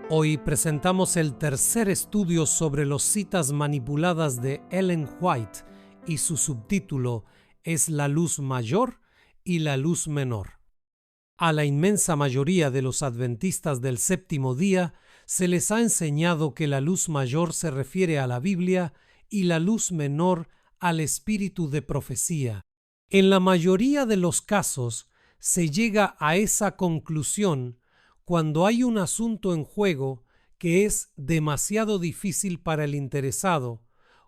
Hoy presentamos el tercer estudio sobre los citas manipuladas de Ellen White y su subtítulo es La luz mayor y la luz menor. A la inmensa mayoría de los adventistas del séptimo día se les ha enseñado que la luz mayor se refiere a la Biblia y la luz menor al espíritu de profecía. En la mayoría de los casos se llega a esa conclusión cuando hay un asunto en juego que es demasiado difícil para el interesado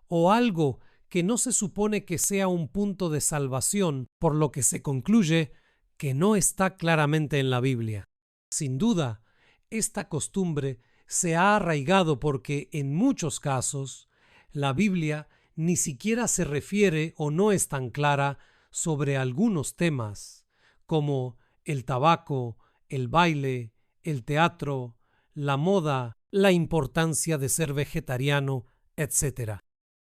o algo que no se supone que sea un punto de salvación, por lo que se concluye que no está claramente en la Biblia. Sin duda, esta costumbre se ha arraigado porque en muchos casos la Biblia ni siquiera se refiere o no es tan clara sobre algunos temas como el tabaco, el baile, el teatro, la moda, la importancia de ser vegetariano, etc.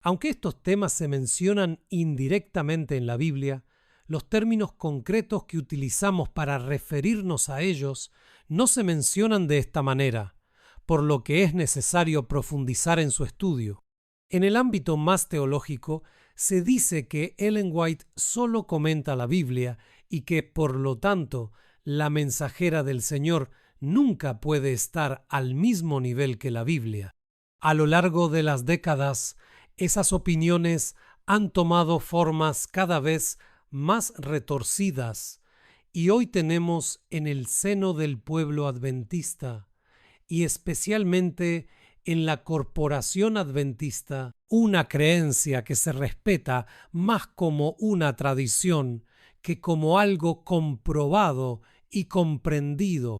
Aunque estos temas se mencionan indirectamente en la Biblia, los términos concretos que utilizamos para referirnos a ellos no se mencionan de esta manera, por lo que es necesario profundizar en su estudio. En el ámbito más teológico, se dice que Ellen White solo comenta la Biblia y que, por lo tanto, la mensajera del Señor nunca puede estar al mismo nivel que la Biblia. A lo largo de las décadas, esas opiniones han tomado formas cada vez más retorcidas y hoy tenemos en el seno del pueblo adventista y especialmente en la corporación adventista una creencia que se respeta más como una tradición que como algo comprobado y comprendido.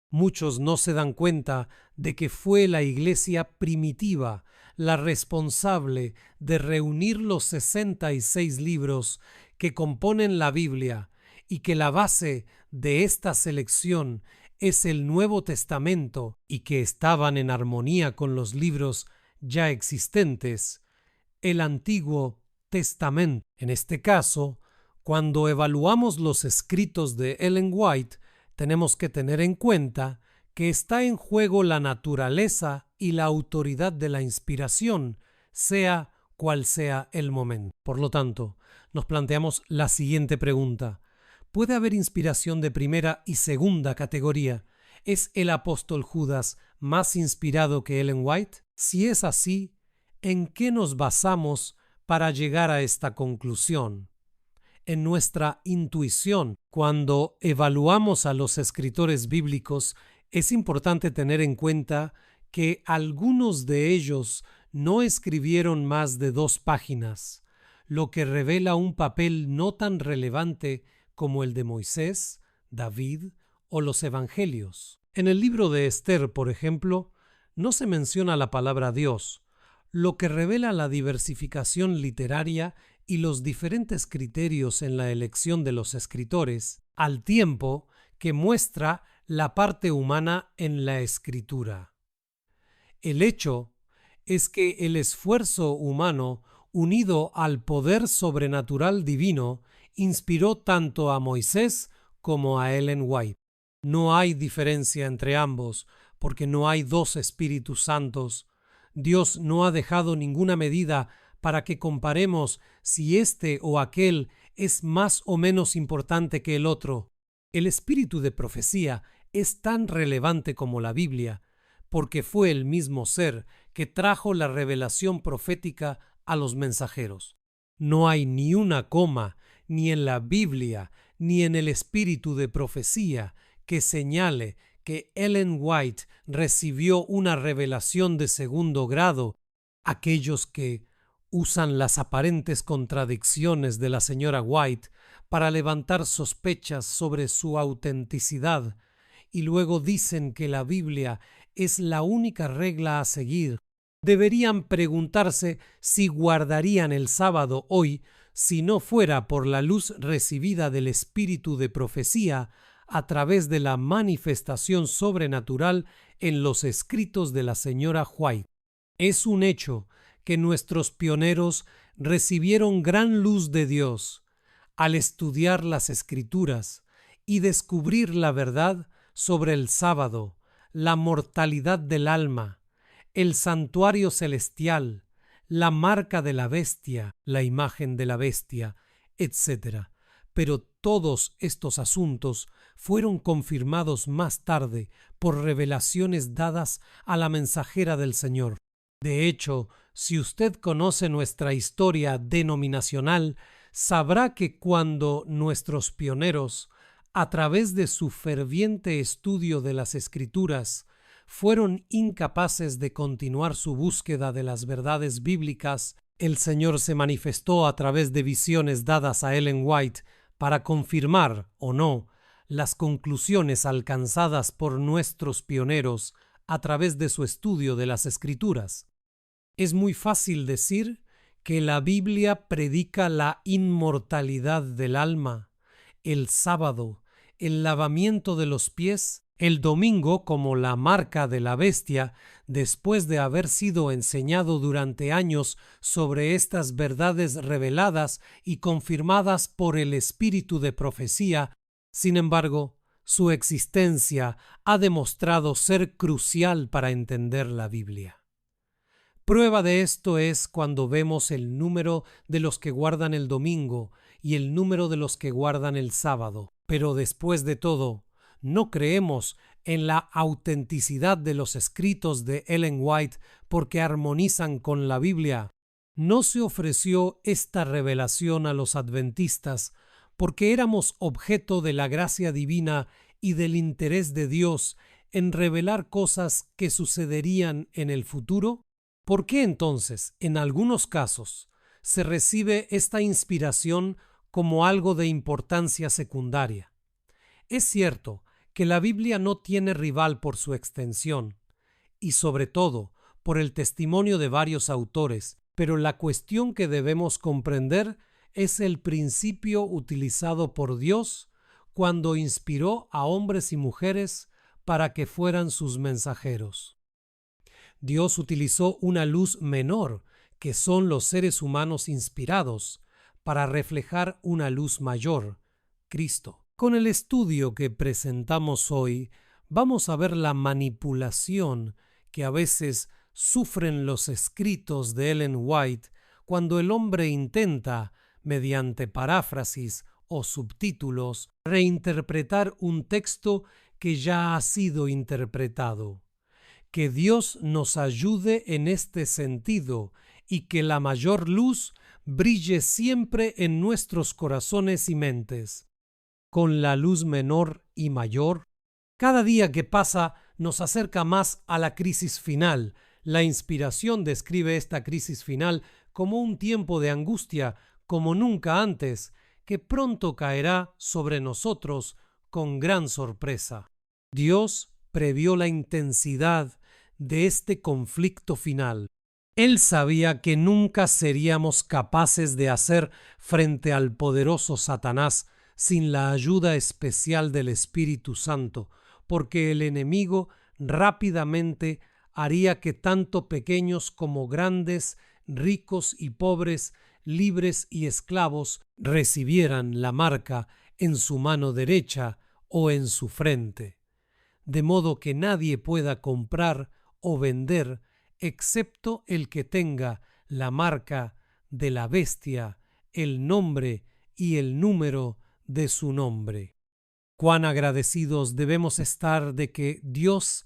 Muchos no se dan cuenta de que fue la iglesia primitiva la responsable de reunir los 66 libros que componen la Biblia y que la base de esta selección es el Nuevo Testamento y que estaban en armonía con los libros ya existentes, el Antiguo Testamento. En este caso, cuando evaluamos los escritos de Ellen White, tenemos que tener en cuenta que está en juego la naturaleza y la autoridad de la inspiración, sea cual sea el momento. Por lo tanto, nos planteamos la siguiente pregunta. ¿Puede haber inspiración de primera y segunda categoría? ¿Es el apóstol Judas más inspirado que Ellen White? Si es así, ¿en qué nos basamos para llegar a esta conclusión? En nuestra intuición, cuando evaluamos a los escritores bíblicos, es importante tener en cuenta que algunos de ellos no escribieron más de 2 páginas, lo que revela un papel no tan relevante como el de Moisés, David o los evangelios. En el libro de Esther, por ejemplo, no se menciona la palabra Dios, lo que revela la diversificación literaria y los diferentes criterios en la elección de los escritores, al tiempo que muestra la parte humana en la escritura. El hecho es que el esfuerzo humano, unido al poder sobrenatural divino, inspiró tanto a Moisés como a Ellen White. No hay diferencia entre ambos, porque no hay 2 Espíritus Santos. Dios no ha dejado ninguna medida para que comparemos si este o aquel es más o menos importante que el otro. El espíritu de profecía es tan relevante como la Biblia, porque fue el mismo ser que trajo la revelación profética a los mensajeros. No hay ni una coma, ni en la Biblia, ni en el espíritu de profecía, que señale que Ellen White recibió una revelación de segundo grado. Aquellos que usan las aparentes contradicciones de la señora White para levantar sospechas sobre su autenticidad y luego dicen que la Biblia es la única regla a seguir, deberían preguntarse si guardarían el sábado hoy si no fuera por la luz recibida del espíritu de profecía a través de la manifestación sobrenatural en los escritos de la señora White. Es un hecho que nuestros pioneros recibieron gran luz de Dios al estudiar las Escrituras y descubrir la verdad sobre el sábado, la mortalidad del alma, el santuario celestial, la marca de la bestia, la imagen de la bestia, etc. Pero todos estos asuntos fueron confirmados más tarde por revelaciones dadas a la mensajera del Señor. De hecho, si usted conoce nuestra historia denominacional, sabrá que cuando nuestros pioneros, a través de su ferviente estudio de las Escrituras, fueron incapaces de continuar su búsqueda de las verdades bíblicas, el Señor se manifestó a través de visiones dadas a Ellen White para confirmar o no las conclusiones alcanzadas por nuestros pioneros a través de su estudio de las Escrituras. Es muy fácil decir que la Biblia predica la inmortalidad del alma, el sábado, el lavamiento de los pies, el domingo como la marca de la bestia, después de haber sido enseñado durante años sobre estas verdades reveladas y confirmadas por el espíritu de profecía. Sin embargo, su existencia ha demostrado ser crucial para entender la Biblia. Prueba de esto es cuando vemos el número de los que guardan el domingo y el número de los que guardan el sábado. Pero después de todo, no creemos en la autenticidad de los escritos de Ellen White porque armonizan con la Biblia. No se ofreció esta revelación a los adventistas porque éramos objeto de la gracia divina y del interés de Dios en revelar cosas que sucederían en el futuro. ¿Por qué entonces, en algunos casos, se recibe esta inspiración como algo de importancia secundaria? Es cierto que la Biblia no tiene rival por su extensión y sobre todo por el testimonio de varios autores, pero la cuestión que debemos comprender es el principio utilizado por Dios cuando inspiró a hombres y mujeres para que fueran sus mensajeros. Dios utilizó una luz menor, que son los seres humanos inspirados, para reflejar una luz mayor, Cristo. Con el estudio que presentamos hoy, vamos a ver la manipulación que a veces sufren los escritos de Ellen White cuando el hombre intenta, mediante paráfrasis o subtítulos, reinterpretar un texto que ya ha sido interpretado. Que Dios nos ayude en este sentido y que la mayor luz brille siempre en nuestros corazones y mentes. Con la luz menor y mayor, cada día que pasa nos acerca más a la crisis final. La inspiración describe esta crisis final como un tiempo de angustia como nunca antes, que pronto caerá sobre nosotros con gran sorpresa. Dios previó la intensidad de este conflicto final. Él sabía que nunca seríamos capaces de hacer frente al poderoso Satanás sin la ayuda especial del Espíritu Santo, porque el enemigo rápidamente haría que tanto pequeños como grandes, ricos y pobres, libres y esclavos, recibieran la marca en su mano derecha o en su frente, de modo que nadie pueda comprar o vender excepto el que tenga la marca de la bestia, el nombre y el número de su nombre. Cuán agradecidos debemos estar de que Dios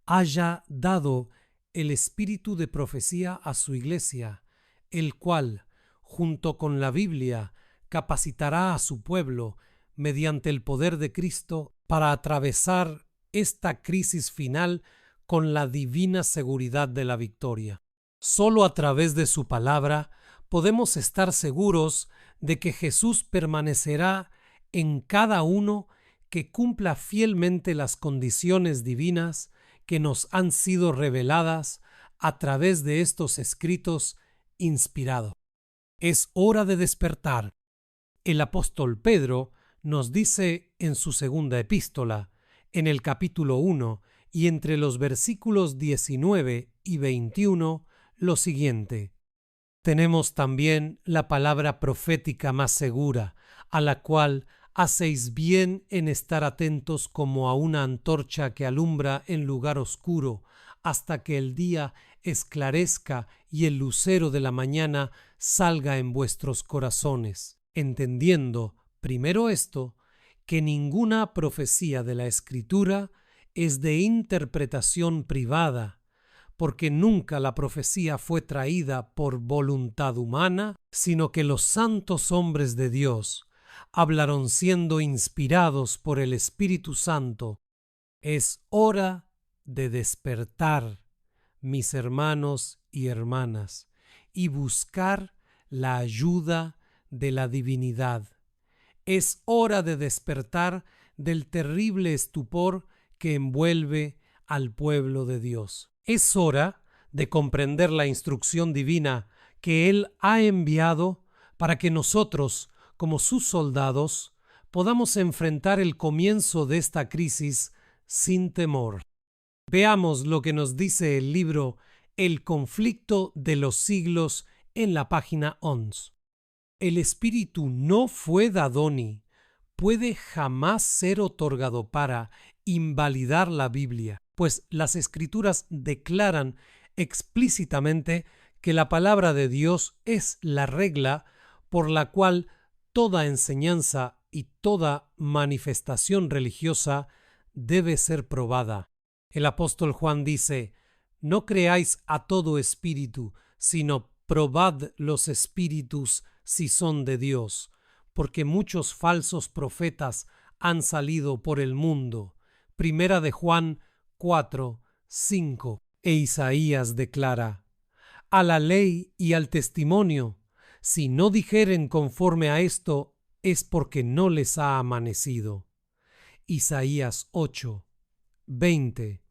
haya dado el espíritu de profecía a su iglesia, el cual, junto con la Biblia, capacitará a su pueblo mediante el poder de Cristo para atravesar esta crisis final con la divina seguridad de la victoria. Solo a través de su palabra podemos estar seguros de que Jesús permanecerá en cada uno que cumpla fielmente las condiciones divinas que nos han sido reveladas a través de estos escritos inspirados. Es hora de despertar. El apóstol Pedro nos dice en su segunda epístola, en el capítulo 1 y entre los versículos 19 y 21, lo siguiente: tenemos también la palabra profética más segura, a la cual Hacéis bien en estar atentos como a una antorcha que alumbra en lugar oscuro, hasta que el día esclarezca y el lucero de la mañana salga en vuestros corazones, entendiendo, primero esto, que ninguna profecía de la Escritura es de interpretación privada, porque nunca la profecía fue traída por voluntad humana, sino que los santos hombres de Dios hablaron siendo inspirados por el Espíritu Santo. Es hora de despertar, mis hermanos y hermanas, y buscar la ayuda de la divinidad. Es hora de despertar del terrible estupor que envuelve al pueblo de Dios. Es hora de comprender la instrucción divina que Él ha enviado para que nosotros, como sus soldados, podamos enfrentar el comienzo de esta crisis sin temor. Veamos lo que nos dice el libro El conflicto de los siglos en la página 11. El espíritu no fue dado ni puede jamás ser otorgado para invalidar la Biblia, pues las Escrituras declaran explícitamente que la palabra de Dios es la regla por la cual toda enseñanza y toda manifestación religiosa debe ser probada. El apóstol Juan dice: no creáis a todo espíritu, sino probad los espíritus si son de Dios, porque muchos falsos profetas han salido por el mundo. Primera de Juan 4, 5. E Isaías declara: a la ley y al testimonio, si no dijeren conforme a esto, es porque no les ha amanecido. Isaías 8, 20.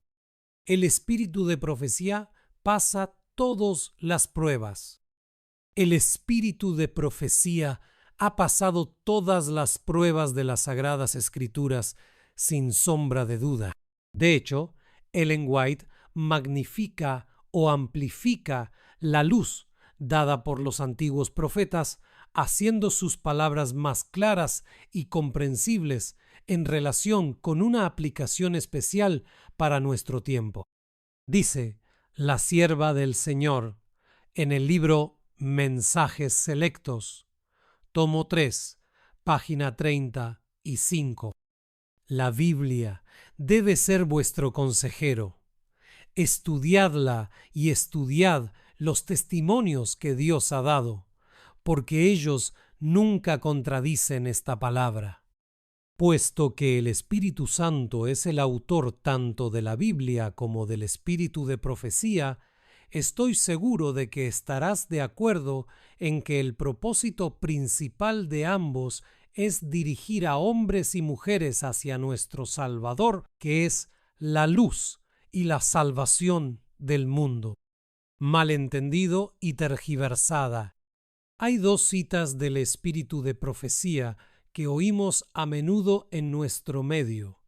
El espíritu de profecía pasa todas las pruebas. El espíritu de profecía ha pasado todas las pruebas de las Sagradas Escrituras sin sombra de duda. De hecho, Ellen White magnifica o amplifica la luz dada por los antiguos profetas, haciendo sus palabras más claras y comprensibles en relación con una aplicación especial para nuestro tiempo. Dice la sierva del Señor en el libro Mensajes Selectos, tomo 3, página 35. La Biblia debe ser vuestro consejero. Estudiadla y estudiad los testimonios que Dios ha dado, porque ellos nunca contradicen esta palabra. Puesto que el Espíritu Santo es el autor tanto de la Biblia como del espíritu de profecía, estoy seguro de que estarás de acuerdo en que el propósito principal de ambos es dirigir a hombres y mujeres hacia nuestro Salvador, que es la luz y la salvación del mundo. Malentendido y tergiversada. Hay dos citas del espíritu de profecía que oímos a menudo en nuestro medio,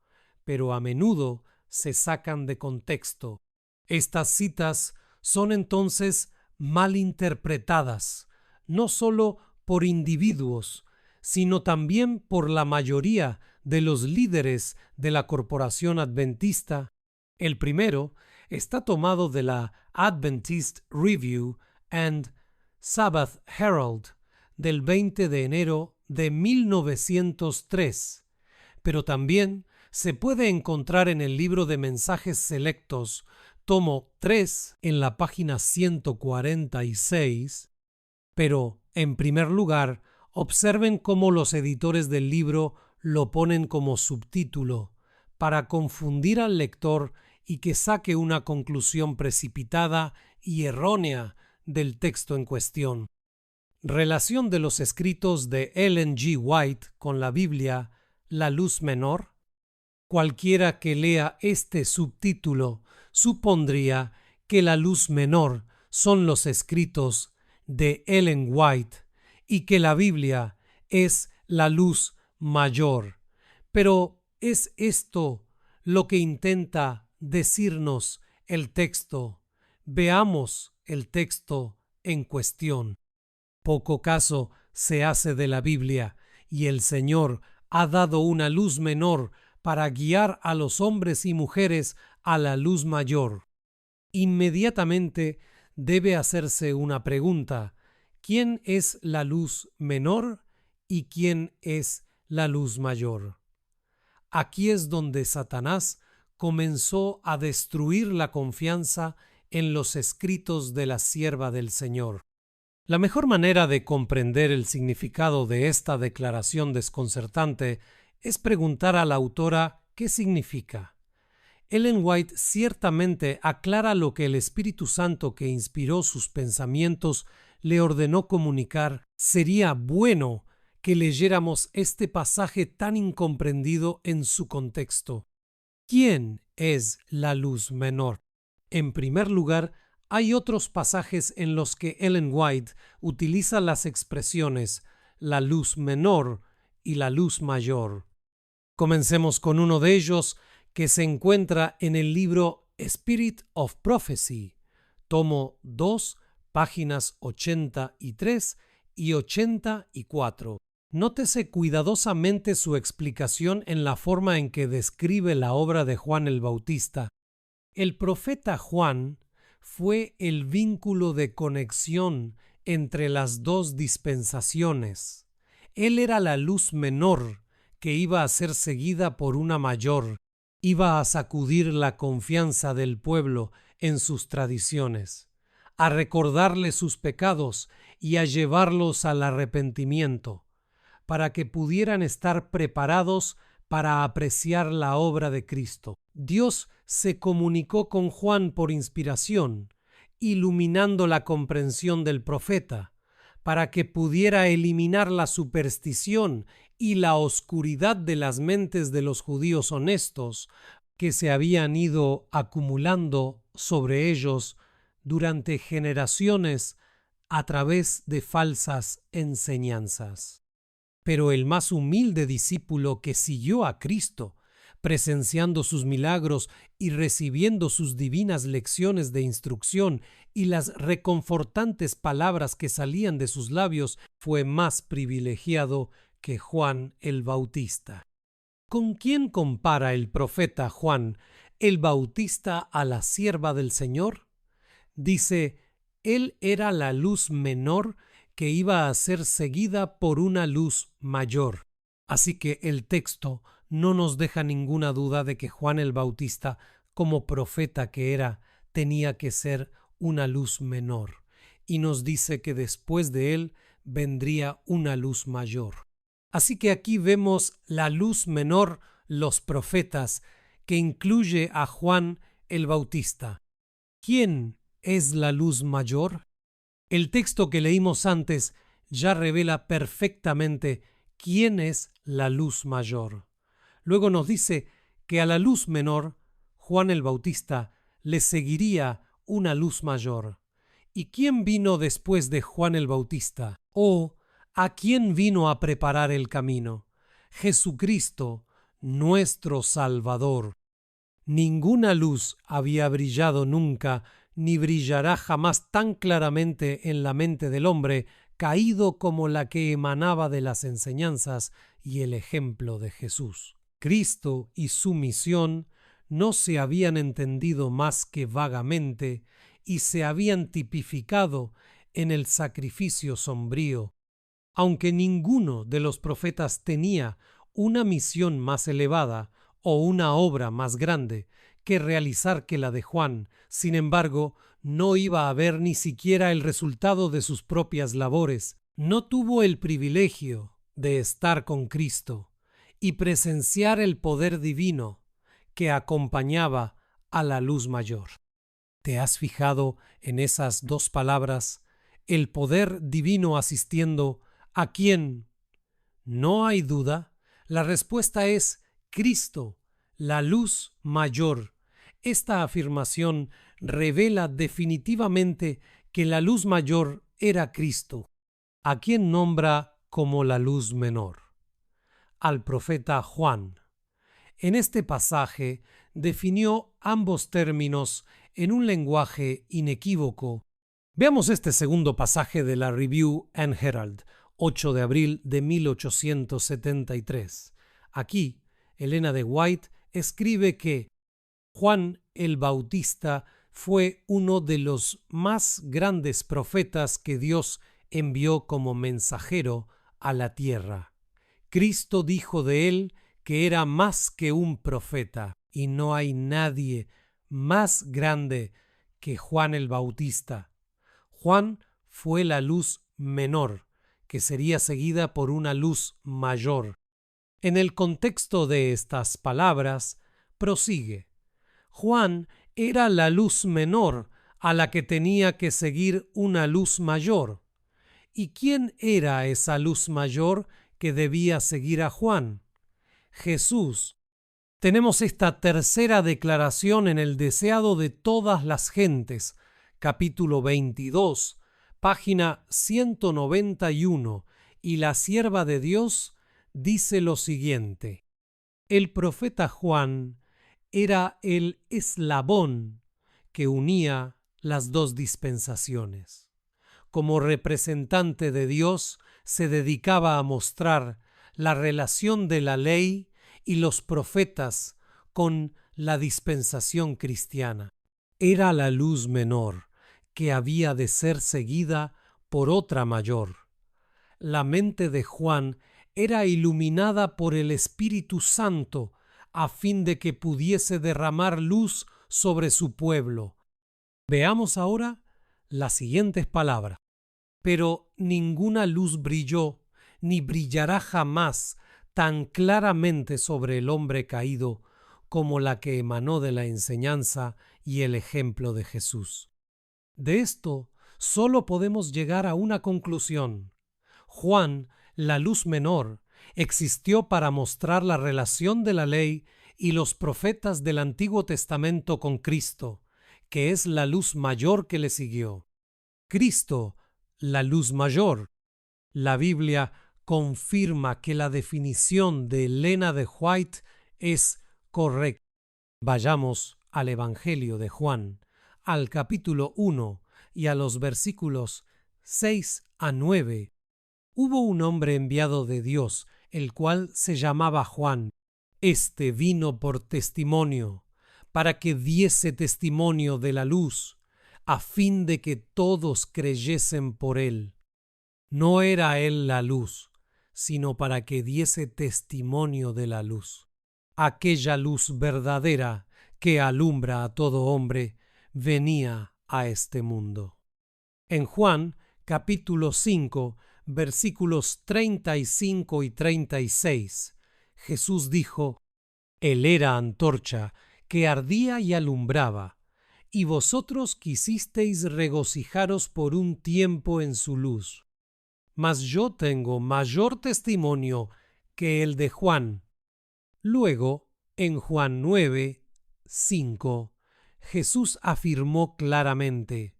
pero a menudo se sacan de contexto. Estas citas son entonces mal interpretadas, no solo por individuos, sino también por la mayoría de los líderes de la corporación adventista. El primero está tomado de la Adventist Review and Sabbath Herald del 20 de enero de 1903, pero también se puede encontrar en el libro de Mensajes Selectos, tomo 3, en la página 146, pero, en primer lugar, observen cómo los editores del libro lo ponen como subtítulo, para confundir al lector y que saque una conclusión precipitada y errónea del texto en cuestión. Relación de los escritos de Ellen G. White con la Biblia, la luz menor. Cualquiera que lea este subtítulo supondría que la luz menor son los escritos de Ellen White y que la Biblia es la luz mayor. Pero ¿es esto lo que intenta decirnos el texto? Veamos el texto en cuestión. Poco caso se hace de la Biblia y el Señor ha dado una luz menor para guiar a los hombres y mujeres a la luz mayor. Inmediatamente debe hacerse una pregunta: ¿quién es la luz menor y quién es la luz mayor? Aquí es donde Satanás comenzó a destruir la confianza en los escritos de la sierva del Señor. La mejor manera de comprender el significado de esta declaración desconcertante es preguntar a la autora qué significa. Ellen White ciertamente aclara lo que el Espíritu Santo que inspiró sus pensamientos le ordenó comunicar. Sería bueno que leyéramos este pasaje tan incomprendido en su contexto. ¿Quién es la luz menor? En primer lugar, hay otros pasajes en los que Ellen White utiliza las expresiones la luz menor y la luz mayor. Comencemos con uno de ellos, que se encuentra en el libro Spirit of Prophecy, tomo 2, páginas 83 y 84. Nótese cuidadosamente su explicación en la forma en que describe la obra de Juan el Bautista. El profeta Juan fue el vínculo de conexión entre las dos dispensaciones. Él era la luz menor que iba a ser seguida por una mayor. Iba a sacudir la confianza del pueblo en sus tradiciones, a recordarle sus pecados y a llevarlos al arrepentimiento, para que pudieran estar preparados para apreciar la obra de Cristo. Dios se comunicó con Juan por inspiración, iluminando la comprensión del profeta, para que pudiera eliminar la superstición y la oscuridad de las mentes de los judíos honestos que se habían ido acumulando sobre ellos durante generaciones a través de falsas enseñanzas. Pero el más humilde discípulo que siguió a Cristo, presenciando sus milagros y recibiendo sus divinas lecciones de instrucción y las reconfortantes palabras que salían de sus labios, fue más privilegiado que Juan el Bautista. ¿Con quién compara el profeta Juan el Bautista a la sierva del Señor? Dice, él era la luz menor que iba a ser seguida por una luz mayor. Así que el texto no nos deja ninguna duda de que Juan el Bautista, como profeta que era, tenía que ser una luz menor, y nos dice que después de él vendría una luz mayor. Así que aquí vemos la luz menor, los profetas, que incluye a Juan el Bautista. ¿Quién es la luz mayor? El texto que leímos antes ya revela perfectamente quién es la luz mayor. Luego nos dice que a la luz menor, Juan el Bautista, le seguiría una luz mayor. ¿Y quién vino después de Juan el Bautista? ¿A quién vino a preparar el camino? Jesucristo, nuestro Salvador. Ninguna luz había brillado nunca, ni brillará jamás tan claramente en la mente del hombre caído como la que emanaba de las enseñanzas y el ejemplo de Jesús. Cristo y su misión no se habían entendido más que vagamente y se habían tipificado en el sacrificio sombrío. Aunque ninguno de los profetas tenía una misión más elevada o una obra más grande que realizar que la de Juan, sin embargo, no iba a ver ni siquiera el resultado de sus propias labores. No tuvo el privilegio de estar con Cristo y presenciar el poder divino que acompañaba a la luz mayor. ¿Te has fijado en esas dos palabras? El poder divino asistiendo. ¿A quién? No hay duda, la respuesta es Cristo, la luz mayor. Esta afirmación revela definitivamente que la luz mayor era Cristo. ¿A quién nombra como la luz menor? Al profeta Juan. En este pasaje definió ambos términos en un lenguaje inequívoco. Veamos este segundo pasaje de la Review and Herald, 8 de abril de 1873. Aquí, Elena de White escribe que Juan el Bautista fue uno de los más grandes profetas que Dios envió como mensajero a la tierra. Cristo dijo de él que era más que un profeta, y no hay nadie más grande que Juan el Bautista. Juan fue la luz menor, que sería seguida por una luz mayor. En el contexto de estas palabras, prosigue: Juan era la luz menor a la que tenía que seguir una luz mayor. ¿Y quién era esa luz mayor que debía seguir a Juan? Jesús. Tenemos esta tercera declaración en el Deseado de todas las gentes, capítulo 22, página 191, y la sierva de Dios dice lo siguiente: el profeta Juan era el eslabón que unía las dos dispensaciones. Como representante de Dios, se dedicaba a mostrar la relación de la ley y los profetas con la dispensación cristiana. Era la luz menor que había de ser seguida por otra mayor. La mente de Juan era iluminada por el Espíritu Santo a fin de que pudiese derramar luz sobre su pueblo. Veamos ahora las siguientes palabras. Pero ninguna luz brilló, ni brillará jamás tan claramente sobre el hombre caído como la que emanó de la enseñanza y el ejemplo de Jesús. De esto solo podemos llegar a una conclusión. Juan, la luz menor, existió para mostrar la relación de la ley y los profetas del Antiguo Testamento con Cristo, que es la luz mayor que le siguió. Cristo, la luz mayor. La Biblia confirma que la definición de Elena de White es correcta. Vayamos al Evangelio de Juan, al capítulo 1 y a los versículos 6 a 9. Hubo un hombre enviado de Dios, el cual se llamaba Juan. Este vino por testimonio, para que diese testimonio de la luz, a fin de que todos creyesen por él. No era él la luz, sino para que diese testimonio de la luz. Aquella luz verdadera que alumbra a todo hombre venía a este mundo. En Juan, capítulo 5, versículos 35 y 36, Jesús dijo: Él era antorcha que ardía y alumbraba, y vosotros quisisteis regocijaros por un tiempo en su luz. Mas yo tengo mayor testimonio que el de Juan. Luego, en Juan 9, 5, Jesús afirmó claramente: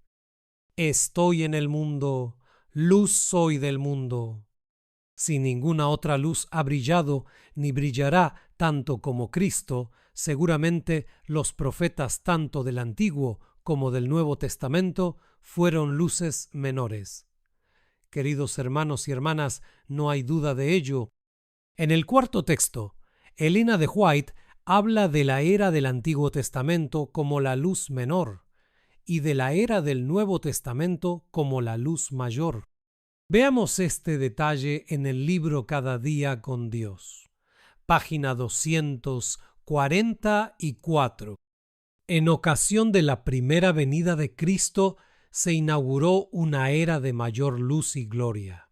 Estoy en el mundo, luz soy del mundo. Si ninguna otra luz ha brillado ni brillará tanto como Cristo, seguramente los profetas tanto del Antiguo como del Nuevo Testamento fueron luces menores. Queridos hermanos y hermanas, no hay duda de ello. En el cuarto texto, Elena de White habla de la era del Antiguo Testamento como la luz menor y de la era del Nuevo Testamento como la luz mayor. Veamos este detalle en el libro Cada día con Dios, página 244. En ocasión de la primera venida de Cristo se inauguró una era de mayor luz y gloria,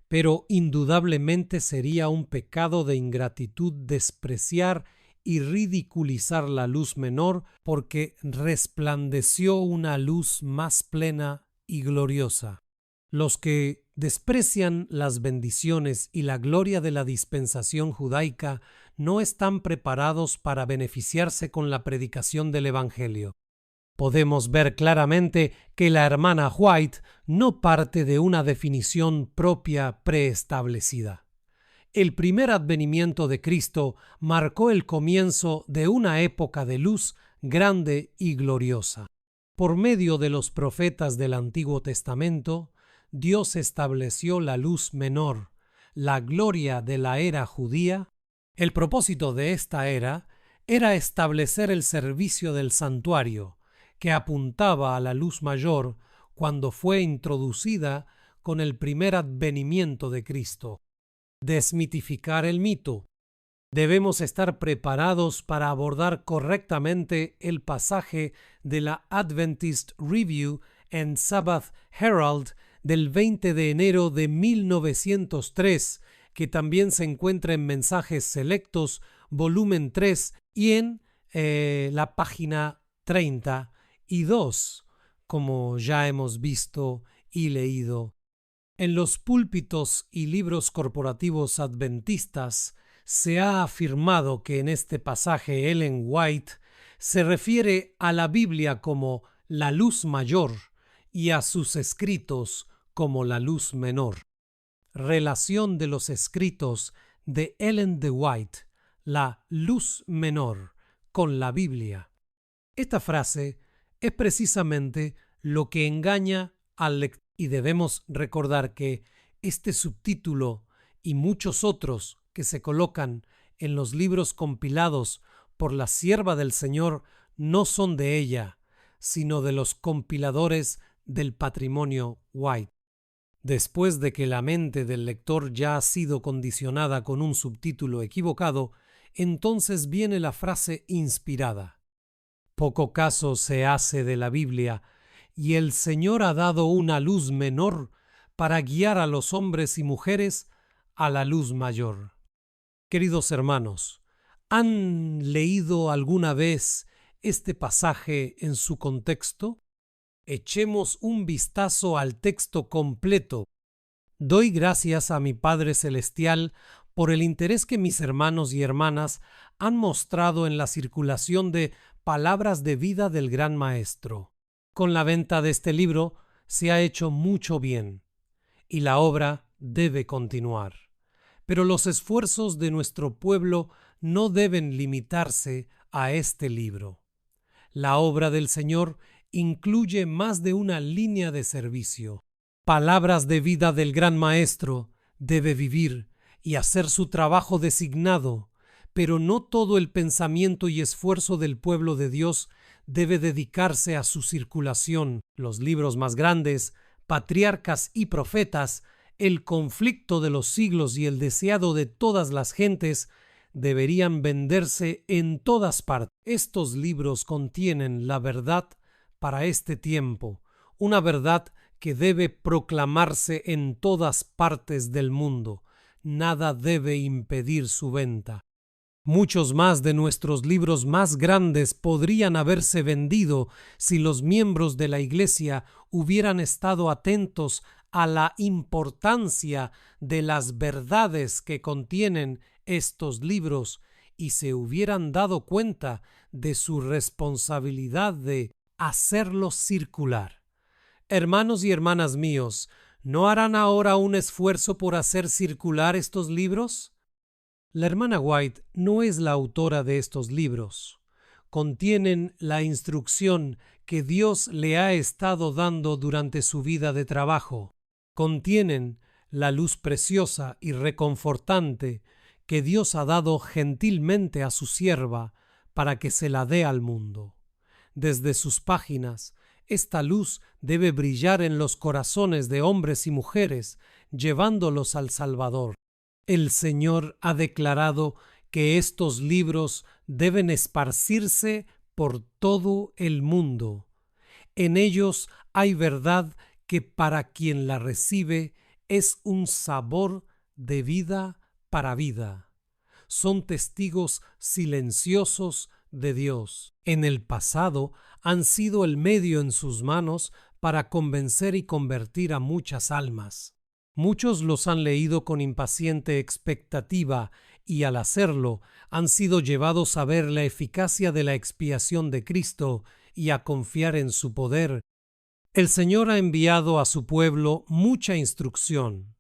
pero indudablemente sería un pecado de ingratitud despreciar y ridiculizar la luz menor, porque resplandeció una luz más plena y gloriosa. Los que desprecian las bendiciones y la gloria de la dispensación judaica no están preparados para beneficiarse con la predicación del Evangelio. Podemos ver claramente que la hermana White no parte de una definición propia preestablecida. El primer advenimiento de Cristo marcó el comienzo de una época de luz grande y gloriosa. Por medio de los profetas del Antiguo Testamento, Dios estableció la luz menor, la gloria de la era judía, El propósito de esta era establecer el servicio del santuario, que apuntaba a la luz mayor cuando fue introducida con el primer advenimiento de Cristo. Desmitificar el mito. Debemos estar preparados para abordar correctamente el pasaje de la Adventist Review and Sabbath Herald del 20 de enero de 1903, que también se encuentra en Mensajes Selectos, volumen 3, y en la página 32, como ya hemos visto y leído. En los púlpitos y libros corporativos adventistas se ha afirmado que en este pasaje Ellen White se refiere a la Biblia como la luz mayor y a sus escritos como la luz menor. Relación de los escritos de Ellen de White, la luz menor, con la Biblia. Esta frase es precisamente lo que engaña al lector, y debemos recordar que este subtítulo y muchos otros que se colocan en los libros compilados por la sierva del Señor no son de ella, sino de los compiladores del patrimonio White. Después de que la mente del lector ya ha sido condicionada con un subtítulo equivocado, entonces viene la frase inspirada. Poco caso se hace de la Biblia, y el Señor ha dado una luz menor para guiar a los hombres y mujeres a la luz mayor. Queridos hermanos, ¿han leído alguna vez este pasaje en su contexto? Echemos un vistazo al texto completo. Doy gracias a mi Padre Celestial por el interés que mis hermanos y hermanas han mostrado en la circulación de Palabras de Vida del Gran Maestro. Con la venta de este libro se ha hecho mucho bien, y la obra debe continuar. Pero los esfuerzos de nuestro pueblo no deben limitarse a este libro. La obra del Señor incluye más de una línea de servicio. Palabras de Vida del Gran Maestro debe vivir y hacer su trabajo designado, pero no todo el pensamiento y esfuerzo del pueblo de Dios debe dedicarse a su circulación. Los libros más grandes, Patriarcas y Profetas, El conflicto de los siglos y el deseado de todas las gentes, deberían venderse en todas partes. Estos libros contienen la verdad para este tiempo, una verdad que debe proclamarse en todas partes del mundo. Nada debe impedir su venta. Muchos más de nuestros libros más grandes podrían haberse vendido si los miembros de la Iglesia hubieran estado atentos a la importancia de las verdades que contienen estos libros y se hubieran dado cuenta de su responsabilidad de hacerlos circular. Hermanos y hermanas míos, ¿no harán ahora un esfuerzo por hacer circular estos libros? La hermana White no es la autora de estos libros. Contienen la instrucción que Dios le ha estado dando durante su vida de trabajo. Contienen la luz preciosa y reconfortante que Dios ha dado gentilmente a su sierva para que se la dé al mundo. Desde sus páginas, esta luz debe brillar en los corazones de hombres y mujeres, llevándolos al Salvador. El Señor ha declarado que estos libros deben esparcirse por todo el mundo. En ellos hay verdad que para quien la recibe es un sabor de vida para vida. Son testigos silenciosos de Dios. En el pasado han sido el medio en sus manos para convencer y convertir a muchas almas. Muchos los han leído con impaciente expectativa y al hacerlo han sido llevados a ver la eficacia de la expiación de Cristo y a confiar en su poder. El Señor ha enviado a su pueblo mucha instrucción,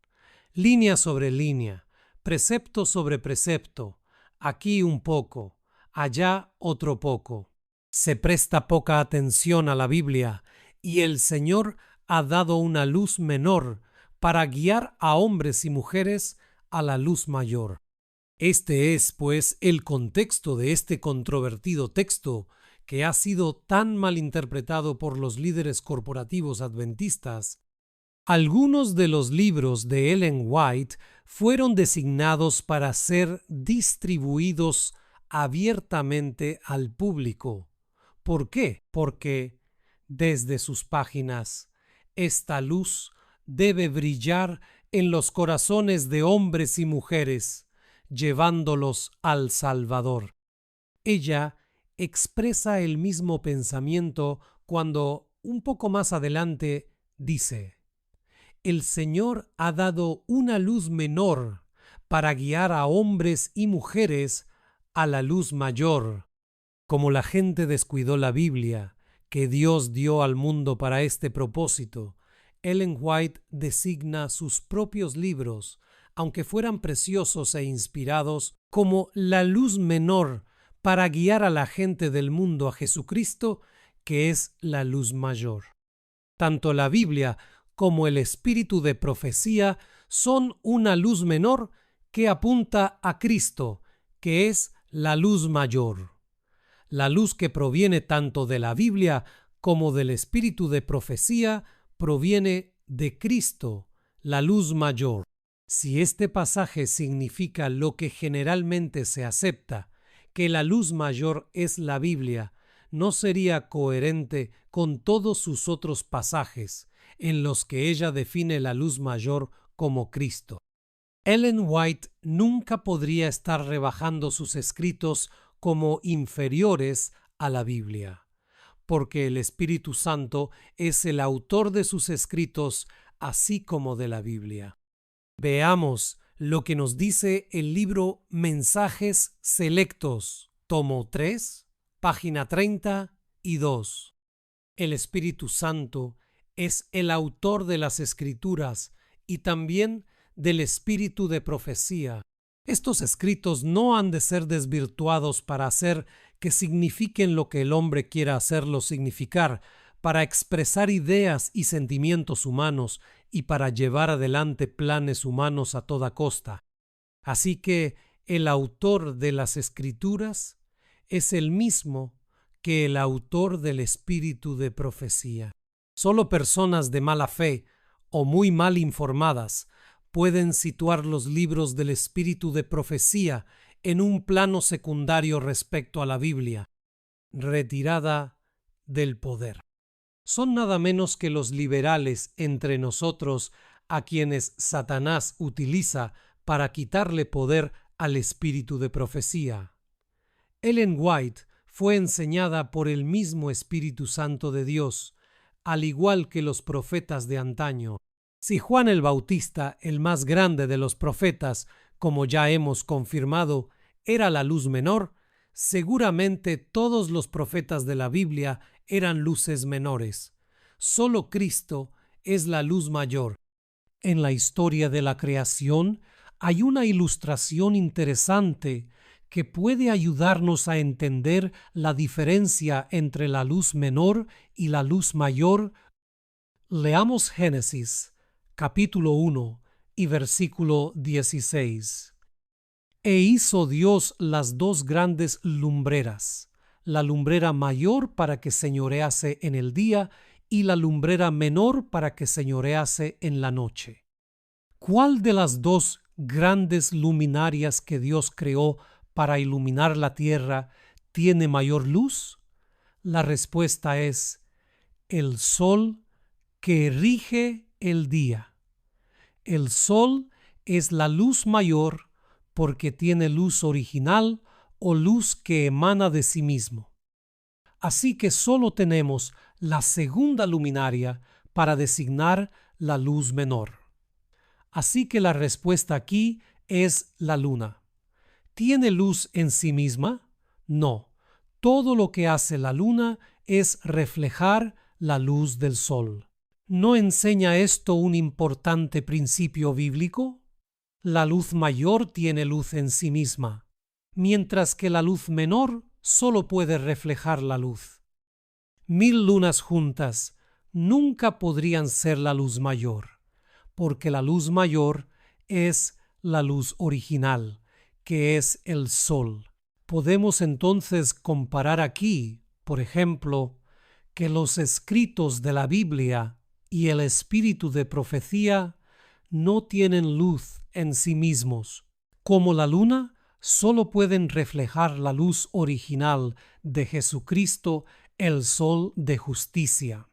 línea sobre línea, precepto sobre precepto, aquí un poco, allá otro poco. Se presta poca atención a la Biblia y el Señor ha dado una luz menor para guiar a hombres y mujeres a la luz mayor. Este es, pues, el contexto de este controvertido texto que ha sido tan mal interpretado por los líderes corporativos adventistas. Algunos de los libros de Ellen White fueron designados para ser distribuidos abiertamente al público. ¿Por qué? Porque desde sus páginas esta luz debe brillar en los corazones de hombres y mujeres, llevándolos al Salvador. Ella expresa el mismo pensamiento cuando, un poco más adelante, dice: el Señor ha dado una luz menor para guiar a hombres y mujeres a la luz mayor. Como la gente descuidó la Biblia, que Dios dio al mundo para este propósito, Ellen White designa sus propios libros, aunque fueran preciosos e inspirados, como la luz menor para guiar a la gente del mundo a Jesucristo, que es la luz mayor. Tanto la Biblia como el espíritu de profecía son una luz menor que apunta a Cristo, que es la luz mayor. La luz que proviene tanto de la Biblia como del espíritu de profecía proviene de Cristo, la luz mayor. Si este pasaje significa lo que generalmente se acepta, que la luz mayor es la Biblia, no sería coherente con todos sus otros pasajes en los que ella define la luz mayor como Cristo. Ellen White nunca podría estar rebajando sus escritos como inferiores a la Biblia, porque el Espíritu Santo es el autor de sus escritos, así como de la Biblia. Veamos lo que nos dice el libro Mensajes Selectos, tomo 3, página 32. El Espíritu Santo es el autor de las Escrituras y también del espíritu de profecía. Estos escritos no han de ser desvirtuados para hacer que signifiquen lo que el hombre quiera hacerlos significar, para expresar ideas y sentimientos humanos y para llevar adelante planes humanos a toda costa. Así que el autor de las Escrituras es el mismo que el autor del espíritu de profecía. Solo personas de mala fe o muy mal informadas pueden situar los libros del espíritu de profecía en un plano secundario respecto a la Biblia, retirada del poder. Son nada menos que los liberales entre nosotros a quienes Satanás utiliza para quitarle poder al espíritu de profecía. Ellen White fue enseñada por el mismo Espíritu Santo de Dios, al igual que los profetas de antaño. Si Juan el Bautista, el más grande de los profetas, como ya hemos confirmado, era la luz menor, seguramente todos los profetas de la Biblia eran luces menores. Solo Cristo es la luz mayor. En la historia de la creación hay una ilustración interesante que puede ayudarnos a entender la diferencia entre la luz menor y la luz mayor. Leamos Génesis, capítulo 1 y versículo 16. E hizo Dios las dos grandes lumbreras, la lumbrera mayor para que señorease en el día y la lumbrera menor para que señorease en la noche. ¿Cuál de las dos grandes luminarias que Dios creó para iluminar la tierra tiene mayor luz? La respuesta es el sol que rige el día. El sol es la luz mayor porque tiene luz original o luz que emana de sí mismo. Así que solo tenemos la segunda luminaria para designar la luz menor. Así que la respuesta aquí es la luna. ¿Tiene luz en sí misma? No. Todo lo que hace la luna es reflejar la luz del sol. ¿No enseña esto un importante principio bíblico? La luz mayor tiene luz en sí misma, mientras que la luz menor solo puede reflejar la luz. 1000 lunas juntas nunca podrían ser la luz mayor, porque la luz mayor es la luz original, que es el sol. Podemos entonces comparar aquí, por ejemplo, que los escritos de la Biblia y el espíritu de profecía no tienen luz en sí mismos. Como la luna, solo pueden reflejar la luz original de Jesucristo, el sol de justicia.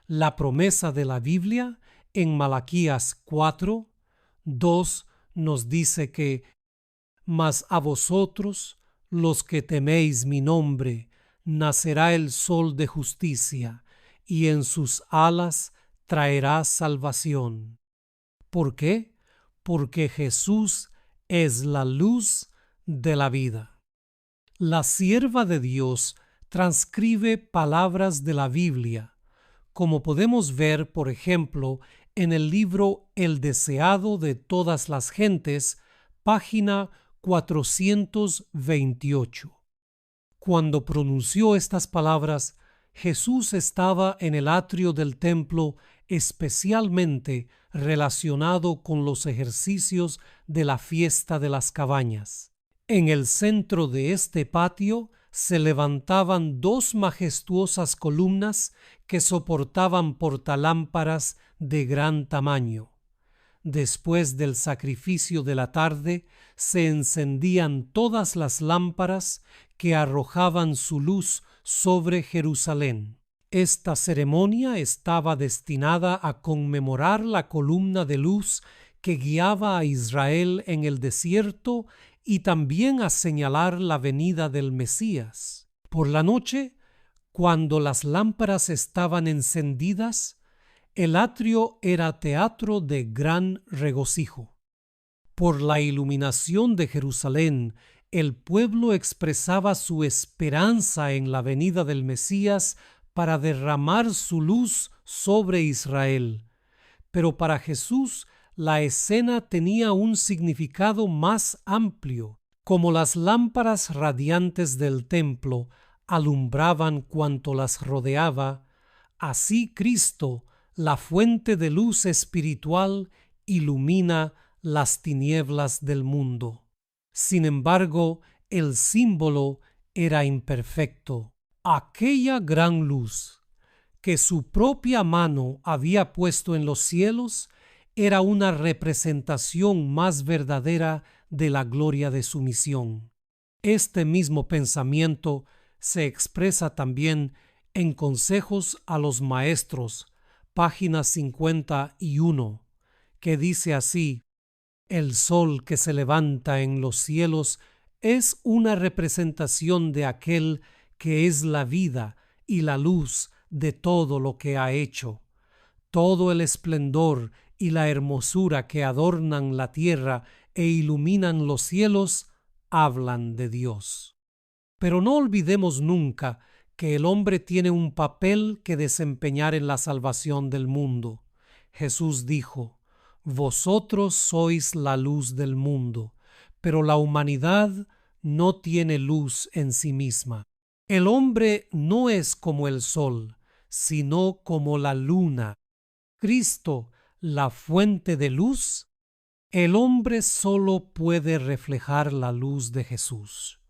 La promesa de la Biblia en Malaquías 4:2 nos dice que «Mas a vosotros, los que teméis mi nombre, nacerá el sol de justicia, y en sus alas traerá salvación». ¿Por qué? Porque Jesús es la luz de la vida. La sierva de Dios transcribe palabras de la Biblia, como podemos ver, por ejemplo, en el libro El deseado de todas las gentes, página 428. Cuando pronunció estas palabras, Jesús estaba en el atrio del templo, especialmente relacionado con los ejercicios de la fiesta de las cabañas. En el centro de este patio se levantaban dos majestuosas columnas que soportaban portalámparas de gran tamaño. Después del sacrificio de la tarde, se encendían todas las lámparas que arrojaban su luz sobre Jerusalén. Esta ceremonia estaba destinada a conmemorar la columna de luz que guiaba a Israel en el desierto y también a señalar la venida del Mesías. Por la noche, cuando las lámparas estaban encendidas, el atrio era teatro de gran regocijo. Por la iluminación de Jerusalén, el pueblo expresaba su esperanza en la venida del Mesías para derramar su luz sobre Israel. Pero para Jesús, la escena tenía un significado más amplio. Como las lámparas radiantes del templo alumbraban cuanto las rodeaba, así Cristo, la fuente de luz espiritual, ilumina las tinieblas del mundo. Sin embargo, el símbolo era imperfecto. Aquella gran luz que su propia mano había puesto en los cielos era una representación más verdadera de la gloria de su misión. Este mismo pensamiento se expresa también en Consejos a los Maestros, página 51, que dice así: «El sol que se levanta en los cielos es una representación de aquel que es la vida y la luz de todo lo que ha hecho. Todo el esplendor y la hermosura que adornan la tierra e iluminan los cielos hablan de Dios». Pero no olvidemos nunca que el hombre tiene un papel que desempeñar en la salvación del mundo. Jesús dijo: «Vosotros sois la luz del mundo», pero la humanidad no tiene luz en sí misma. El hombre no es como el sol, sino como la luna. Cristo, la fuente de luz, el hombre solo puede reflejar la luz de Jesús.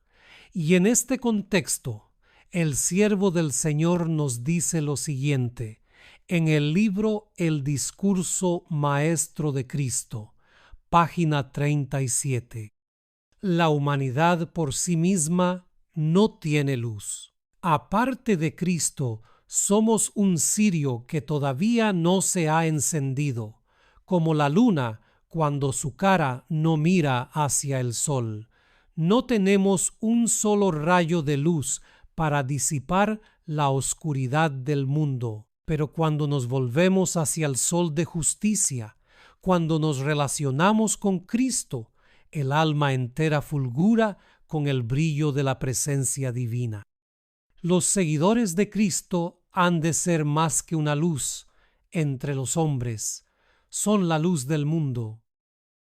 Y en este contexto, el siervo del Señor nos dice lo siguiente en el libro El discurso maestro de Cristo, página 37. La humanidad por sí misma no tiene luz. Aparte de Cristo, somos un cirio que todavía no se ha encendido, como la luna cuando su cara no mira hacia el sol. No tenemos un solo rayo de luz para disipar la oscuridad del mundo, pero cuando nos volvemos hacia el sol de justicia, cuando nos relacionamos con Cristo, el alma entera fulgura con el brillo de la presencia divina. Los seguidores de Cristo han de ser más que una luz entre los hombres, son la luz del mundo.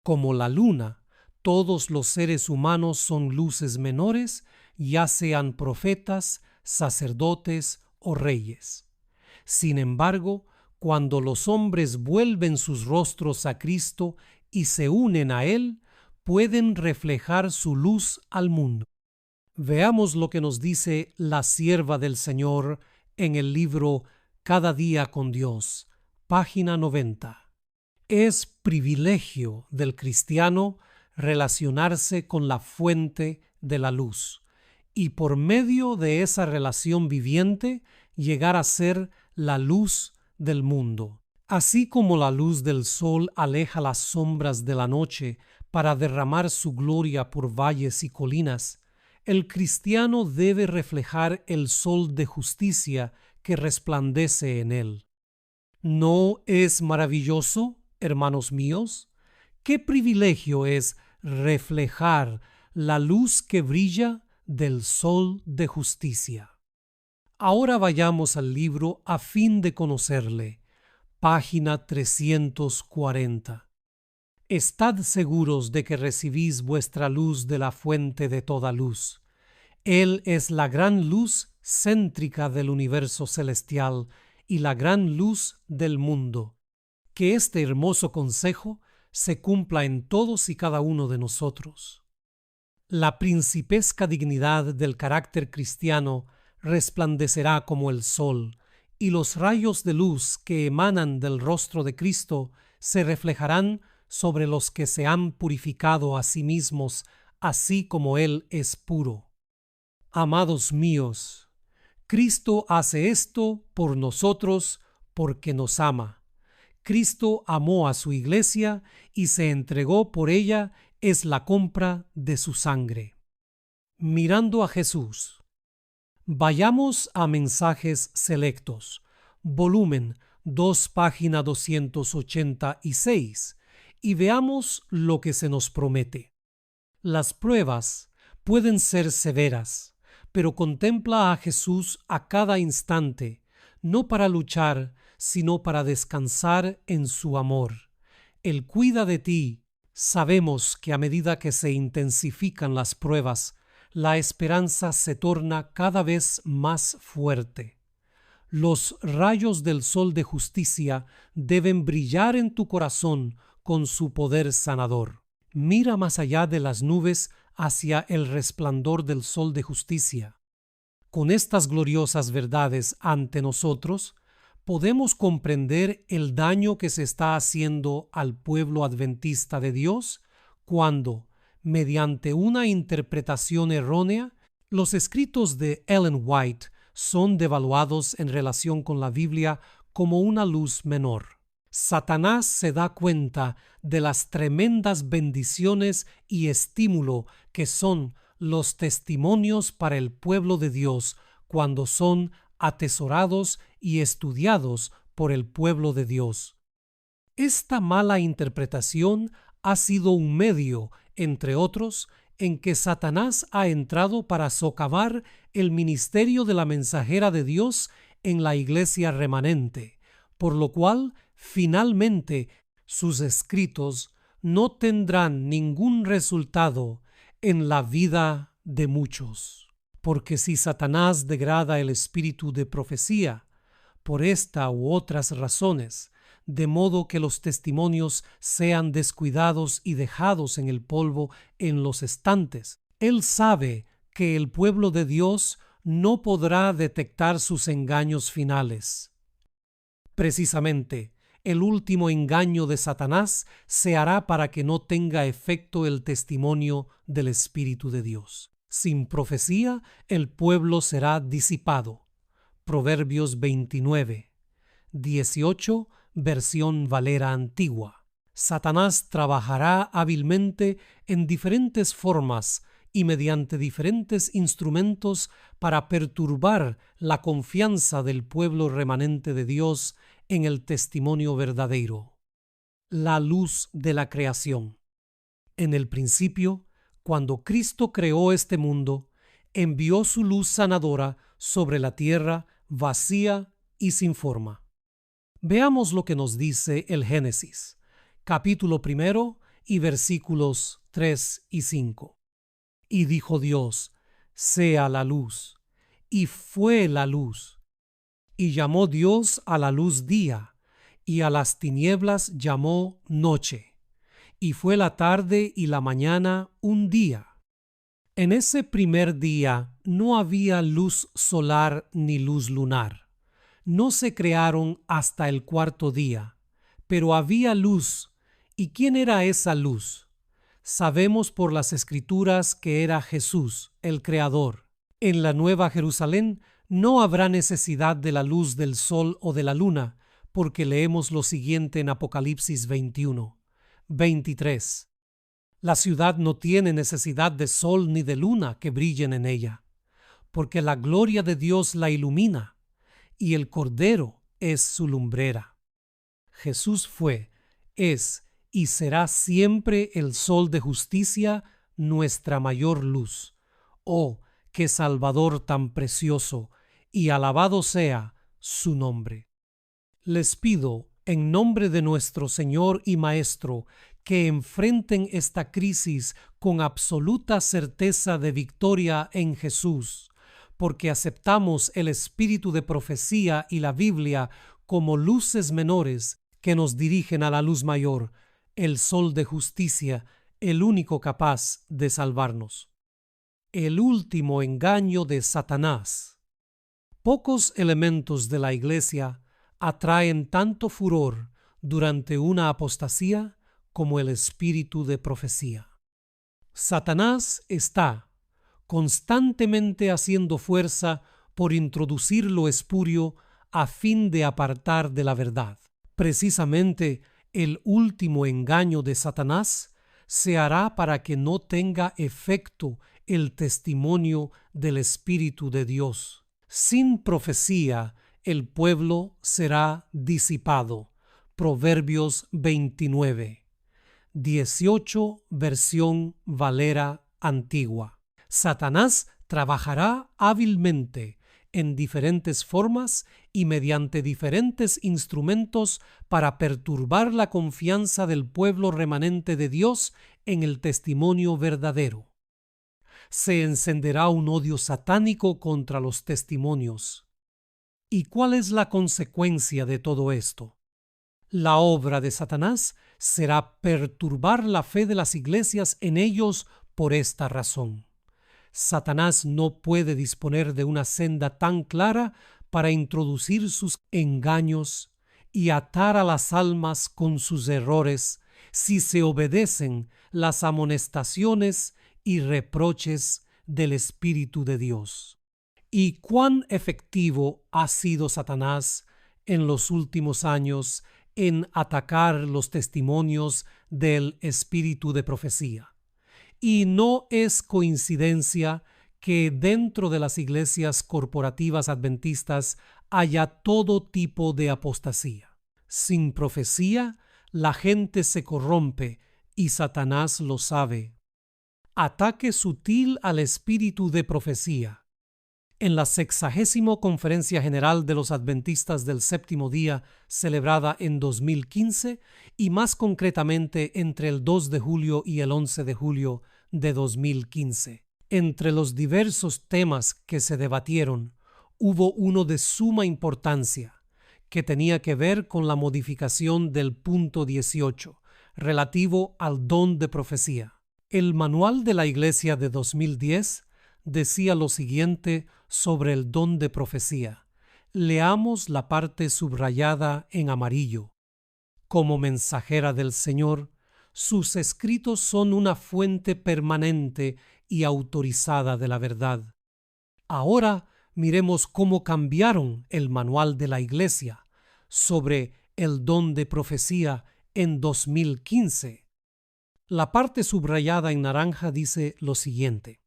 Como la luna, todos los seres humanos son luces menores, ya sean profetas, sacerdotes o reyes. Sin embargo, cuando los hombres vuelven sus rostros a Cristo y se unen a Él, pueden reflejar su luz al mundo. Veamos lo que nos dice la sierva del Señor en el libro Cada día con Dios, página 90. Es privilegio del cristiano relacionarse con la fuente de la luz y por medio de esa relación viviente llegar a ser la luz del mundo. Así como la luz del sol aleja las sombras de la noche para derramar su gloria por valles y colinas, el cristiano debe reflejar el sol de justicia que resplandece en él. ¿No es maravilloso, hermanos míos? ¿Qué privilegio es reflejar la luz que brilla del sol de justicia? Ahora vayamos al libro a fin de conocerle. Página 340. Estad seguros de que recibís vuestra luz de la fuente de toda luz. Él es la gran luz céntrica del universo celestial y la gran luz del mundo. Que este hermoso consejo se cumpla en todos y cada uno de nosotros. La principesca dignidad del carácter cristiano resplandecerá como el sol, y los rayos de luz que emanan del rostro de Cristo se reflejarán sobre los que se han purificado a sí mismos, así como Él es puro. Amados míos, Cristo hace esto por nosotros porque nos ama. Cristo amó a su iglesia y se entregó por ella, es la compra de su sangre. Mirando a Jesús. Vayamos a Mensajes Selectos, volumen 2, página 286, y veamos lo que se nos promete. Las pruebas pueden ser severas, pero contempla a Jesús a cada instante, no para luchar, sino para descansar en su amor. Él cuida de ti. Sabemos que a medida que se intensifican las pruebas, la esperanza se torna cada vez más fuerte. Los rayos del sol de justicia deben brillar en tu corazón con su poder sanador. Mira más allá de las nubes hacia el resplandor del sol de justicia. Con estas gloriosas verdades ante nosotros, podemos comprender el daño que se está haciendo al pueblo adventista de Dios cuando, mediante una interpretación errónea, los escritos de Ellen White son devaluados en relación con la Biblia como una luz menor. Satanás se da cuenta de las tremendas bendiciones y estímulo que son los testimonios para el pueblo de Dios cuando son atesorados y estudiados por el pueblo de Dios. Esta mala interpretación ha sido un medio, entre otros, en que Satanás ha entrado para socavar el ministerio de la mensajera de Dios en la iglesia remanente, por lo cual, finalmente, sus escritos no tendrán ningún resultado en la vida de muchos. Porque si Satanás degrada el espíritu de profecía, por esta u otras razones, de modo que los testimonios sean descuidados y dejados en el polvo en los estantes, él sabe que el pueblo de Dios no podrá detectar sus engaños finales. Precisamente, el último engaño de Satanás se hará para que no tenga efecto el testimonio del Espíritu de Dios. Sin profecía, el pueblo será disipado. Proverbios 29, 18, versión Valera antigua. Satanás trabajará hábilmente en diferentes formas y mediante diferentes instrumentos para perturbar la confianza del pueblo remanente de Dios en el testimonio verdadero. La luz de la creación. En el principio, cuando Cristo creó este mundo, envió su luz sanadora sobre la tierra vacía y sin forma. Veamos lo que nos dice el Génesis, capítulo 1 y versículos 3 y 5. Y dijo Dios: sea la luz, y fue la luz. Y llamó Dios a la luz día, y a las tinieblas llamó noche. y fue la tarde y la mañana un día. En ese primer día no había luz solar ni luz lunar. No se crearon hasta el cuarto día, pero había luz. ¿Y quién era esa luz? Sabemos por las Escrituras que era Jesús, el Creador. En la Nueva Jerusalén no habrá necesidad de la luz del sol o de la luna, porque leemos lo siguiente en Apocalipsis 21, 23. La ciudad no tiene necesidad de sol ni de luna que brillen en ella, porque la gloria de Dios la ilumina, y el Cordero es su lumbrera. Jesús fue, es y será siempre el sol de justicia, nuestra mayor luz. Oh, qué Salvador tan precioso, y alabado sea su nombre. Les pido, en nombre de nuestro Señor y Maestro, que enfrenten esta crisis con absoluta certeza de victoria en Jesús, porque aceptamos el espíritu de profecía y la Biblia como luces menores que nos dirigen a la luz mayor, el sol de justicia, el único capaz de salvarnos. El último engaño de Satanás. Pocos elementos de la Iglesia atraen tanto furor durante una apostasía como el espíritu de profecía. Satanás está constantemente haciendo fuerza por introducir lo espurio a fin de apartar de la verdad. Precisamente el último engaño de Satanás se hará para que no tenga efecto el testimonio del Espíritu de Dios. Sin profecía, el pueblo será disipado. Proverbios 29, 18, versión Valera antigua. Satanás trabajará hábilmente en diferentes formas y mediante diferentes instrumentos para perturbar la confianza del pueblo remanente de Dios en el testimonio verdadero. Se encenderá un odio satánico contra los testimonios. ¿Y cuál es la consecuencia de todo esto? La obra de Satanás será perturbar la fe de las iglesias en ellos por esta razón. Satanás no puede disponer de una senda tan clara para introducir sus engaños y atar a las almas con sus errores si se obedecen las amonestaciones y reproches del Espíritu de Dios. ¿Y cuán efectivo ha sido Satanás en los últimos años en atacar los testimonios del espíritu de profecía? Y no es coincidencia que dentro de las iglesias corporativas adventistas haya todo tipo de apostasía. Sin profecía, la gente se corrompe y Satanás lo sabe. Ataque sutil al espíritu de profecía. En la 60ª Conferencia General de los Adventistas del Séptimo Día, celebrada en 2015, y más concretamente entre el 2 de julio y el 11 de julio de 2015. Entre los diversos temas que se debatieron, hubo uno de suma importancia, que tenía que ver con la modificación del punto 18, relativo al don de profecía. El manual de la Iglesia de 2010 decía lo siguiente sobre el don de profecía. Leamos la parte subrayada en amarillo. Como mensajera del Señor, sus escritos son una fuente permanente y autorizada de la verdad. Ahora miremos cómo cambiaron el manual de la Iglesia sobre el don de profecía en 2015. La parte subrayada en naranja dice lo siguiente.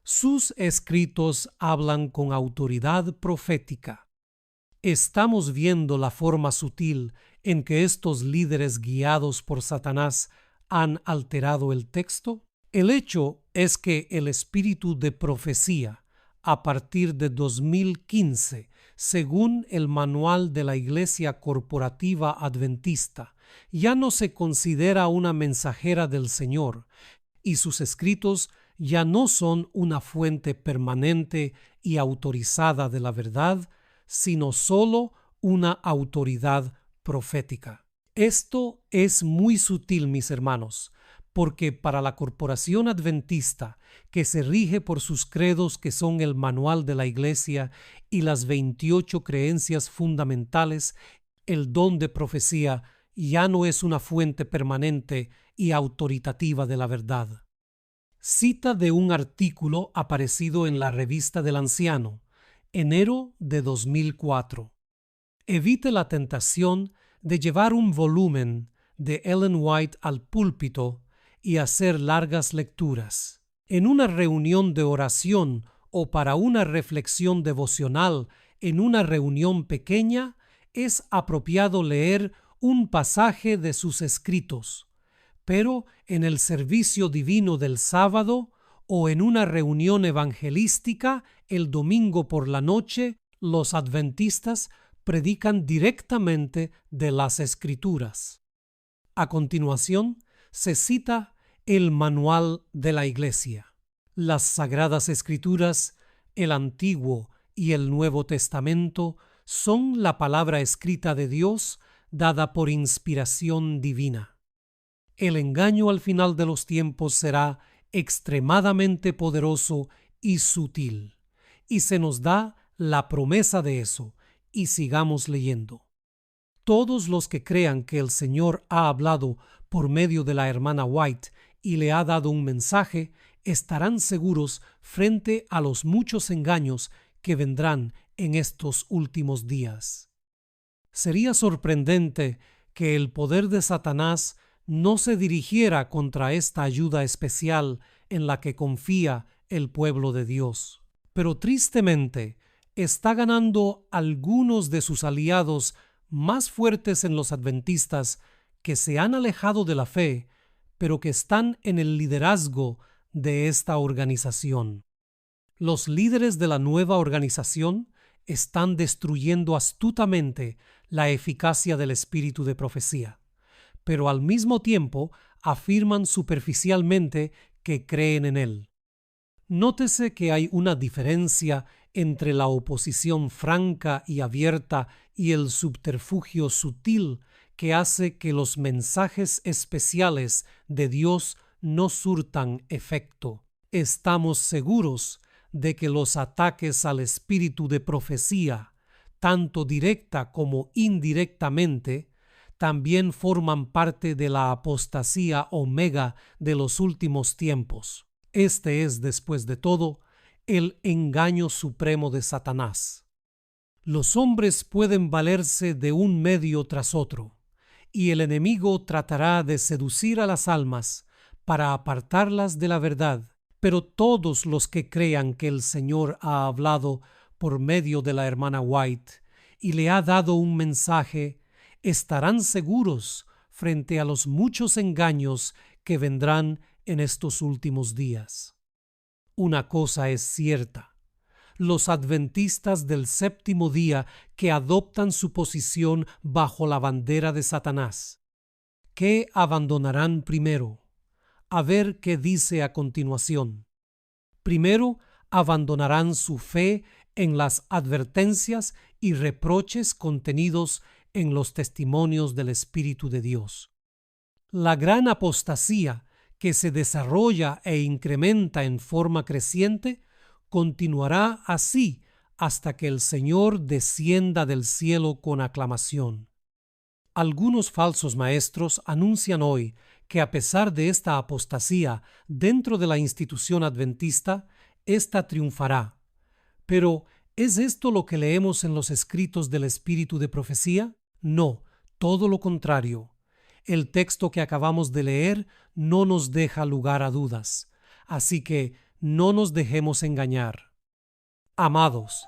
Sus escritos hablan con autoridad profética. Estamos viendo la forma sutil en que estos líderes guiados por Satanás han alterado el texto. El hecho es que el espíritu de profecía, a partir de 2015, según el manual de la Iglesia Corporativa Adventista, ya no se considera una mensajera del Señor, y sus escritos ya no son una fuente permanente y autorizada de la verdad, sino solo una autoridad profética. Esto es muy sutil, mis hermanos, porque para la corporación adventista, que se rige por sus credos que son el manual de la Iglesia y las 28 creencias fundamentales, el don de profecía ya no es una fuente permanente y autoritativa de la verdad. Cita de un artículo aparecido en la Revista del Anciano, enero de 2004. Evite la tentación de llevar un volumen de Ellen White al púlpito y hacer largas lecturas. En una reunión de oración o para una reflexión devocional en una reunión pequeña, es apropiado leer un pasaje de sus escritos, pero en el servicio divino del sábado o en una reunión evangelística el domingo por la noche, los adventistas predican directamente de las Escrituras. A continuación, se cita el manual de la Iglesia. Las Sagradas Escrituras, el Antiguo y el Nuevo Testamento, son la palabra escrita de Dios dada por inspiración divina. El engaño al final de los tiempos será extremadamente poderoso y sutil, y se nos da la promesa de eso, y sigamos leyendo. Todos los que crean que el Señor ha hablado por medio de la hermana White y le ha dado un mensaje, estarán seguros frente a los muchos engaños que vendrán en estos últimos días. Sería sorprendente que el poder de Satanás no se dirigiera contra esta ayuda especial en la que confía el pueblo de Dios. Pero tristemente, está ganando algunos de sus aliados más fuertes en los adventistas que se han alejado de la fe, pero que están en el liderazgo de esta organización. Los líderes de la nueva organización están destruyendo astutamente la eficacia del espíritu de profecía, pero al mismo tiempo afirman superficialmente que creen en él. Nótese que hay una diferencia entre la oposición franca y abierta y el subterfugio sutil que hace que los mensajes especiales de Dios no surtan efecto. Estamos seguros de que los ataques al espíritu de profecía, tanto directa como indirectamente, también forman parte de la apostasía omega de los últimos tiempos. Este es, después de todo, el engaño supremo de Satanás. Los hombres pueden valerse de un medio tras otro, y el enemigo tratará de seducir a las almas para apartarlas de la verdad, pero todos los que crean que el Señor ha hablado por medio de la hermana White y le ha dado un mensaje, estarán seguros frente a los muchos engaños que vendrán en estos últimos días. Una cosa es cierta: los adventistas del séptimo día que adoptan su posición bajo la bandera de Satanás, ¿qué abandonarán primero? A ver qué dice a continuación. Primero, abandonarán su fe en las advertencias y reproches contenidos en los testimonios del Espíritu de Dios. La gran apostasía que se desarrolla e incrementa en forma creciente continuará así hasta que el Señor descienda del cielo con aclamación. Algunos falsos maestros anuncian hoy que a pesar de esta apostasía dentro de la institución adventista, ésta triunfará. Pero, ¿es esto lo que leemos en los escritos del Espíritu de Profecía? No, todo lo contrario. El texto que acabamos de leer no nos deja lugar a dudas, así que no nos dejemos engañar. Amados,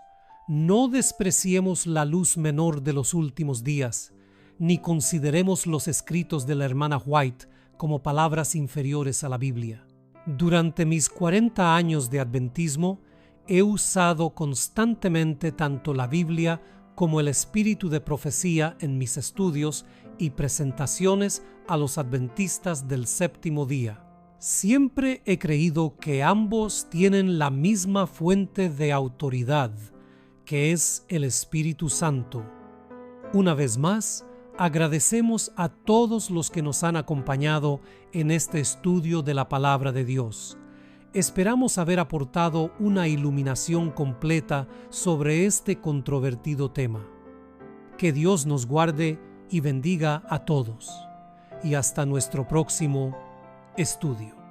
no despreciemos la luz menor de los últimos días, ni consideremos los escritos de la hermana White como palabras inferiores a la Biblia. Durante mis 40 años de adventismo, he usado constantemente tanto la Biblia como el espíritu de profecía en mis estudios y presentaciones a los adventistas del séptimo día. Siempre he creído que ambos tienen la misma fuente de autoridad, que es el Espíritu Santo. Una vez más, Agradecemos a todos los que nos han acompañado en este estudio de la Palabra de Dios. Esperamos haber aportado una iluminación completa sobre este controvertido tema. Que Dios nos guarde y bendiga a todos. Y hasta nuestro próximo estudio.